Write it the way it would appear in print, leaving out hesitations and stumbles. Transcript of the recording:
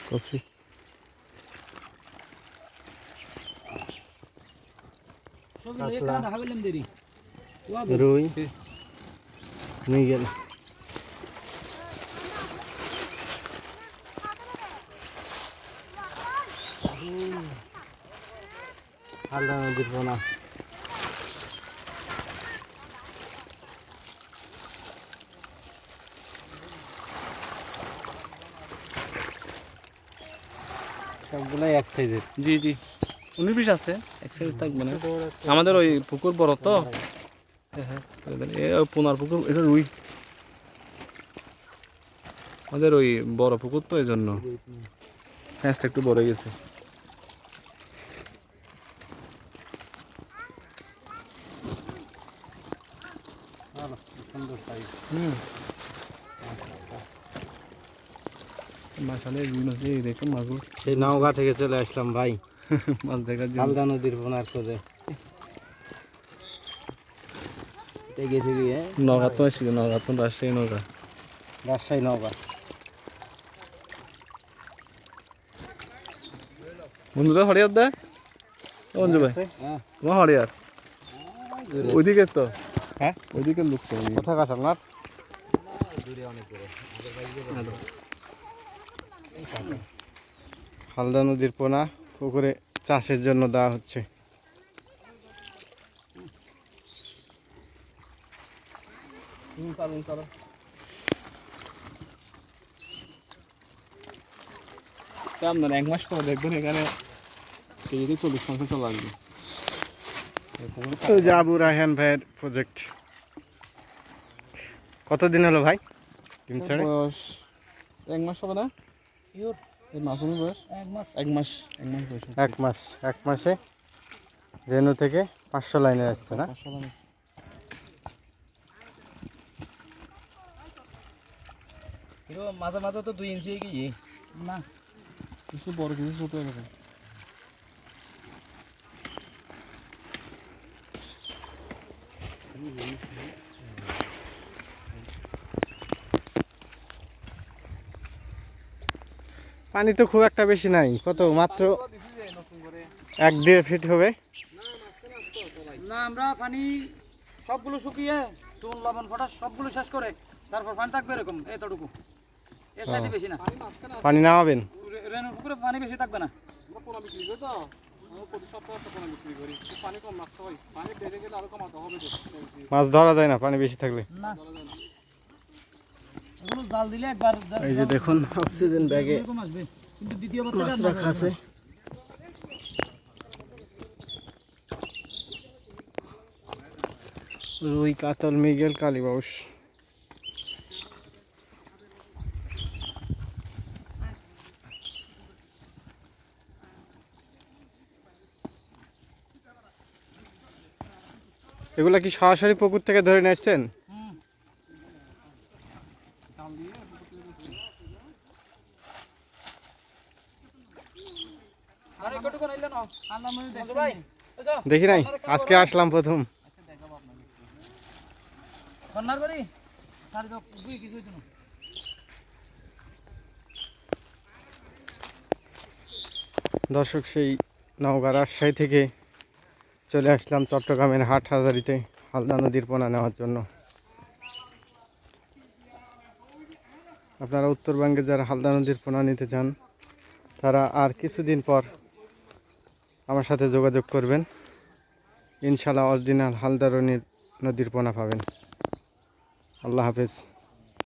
করছি। রুই মৃগেল হালদা নদীর পোনা। সবগুলাই এক সাইজের। জি জি 19-20 আছে, এক সাইজ থাকবে না। আমাদের ওই পুকুর বড় তো, পোনার পুকুর, এটা রুই আমাদের ওই বড় পুকুর তো, এই জন্য সাইজটা একটু বড় গেছে। সুন্দর সাইজ। মাছালে রুই মাছ দিয়ে দেখুন মাছগুলো। সেই নওগাঁ থেকে চলে আসলাম ভাই মাছ দেখার জন্য। হালদা নদীর পোনার খোঁজে। গেছে কি নওগাঁ তো আসছিল, নওগাঁ তো রাজশাহী নওগাঁ। রাজশাহী নওগাঁ। বন্ধুরা হরিয়ার দেয় বন্ধু ভাই, তোমার হরিয়ার ওইদিকে তো, হ্যাঁ ওইদিকে লোক তো। কোথায় কাজ আপনার? হালদা নদীর পোনা পুকুরে চাষের জন্য দেওয়া হচ্ছে। আপনার 1 মাস পর দেখবেন এখানে কেজি 40-50 চলে আসবে। আবু রায়হান ভাইয়ের প্রজেক্ট। কতদিন হলো ভাই ডিম ছেড়ে? বয়স 1 মাস হবে না? এই মাসুমের বয়স 1 মাস বয়স। 1 মাস। 1 মাসে রেনু থেকে 500 লাইনে আসছে না? মাঝে মাঝে তো 2 ইঞ্চি কি না, কিছু বড় কিছু ছোট এরকম। পানি তো খুব একটা বেশি নাই, কত মাত্র 1-1.5 ফিট হবে না। আমরা পানি সবগুলো শুকিয়ে চুন লবণ পটাশ সবগুলো শেষ করে তারপর পানি থাকবে এরকম এতটুকু, এর সাইডে বেশি না। পানি নামাবেন। রেনুর পুকুরে পানি বেশি থাকবে না। মাছ ধরা যায় না পানি বেশি থাকলে। না এগুলো জাল দিলে একবার এই যে দেখুন অক্সিজেন ব্যাগে এরকম আসবে, কিন্তু দ্বিতীয়বার মাছ রাখা আছে। রুই, কাতল, মৃগেল, কালীবাউস। এগুলা কি সরাসরি পুকুর থেকে ধরে নিয়ে আসছেন? আর একটুকু নাইলে না আল্লাহ মনে দেখো ভাই। দেখি নাই, আজকে আসলাম প্রথম। কন্নার বাড়ি সারি তো বুই কিছু হইতো না। দর্শক, সেই নওগাঁ রাজশাহী থেকে চলে আসলাম চট্টগ্রামের হাটহাজারীতে হালদা নদীর পোনা নেওয়ার জন্য। আপনারা উত্তরবঙ্গে যারা হালদা নদীর পোনা নিতে চান তারা আর কিছুদিন পর আমার সাথে যোগাযোগ করবেন। ইনশাআল্লাহ অরিজিনাল হালদা নদীর পোনা পাবেন। আল্লাহ হাফেজ।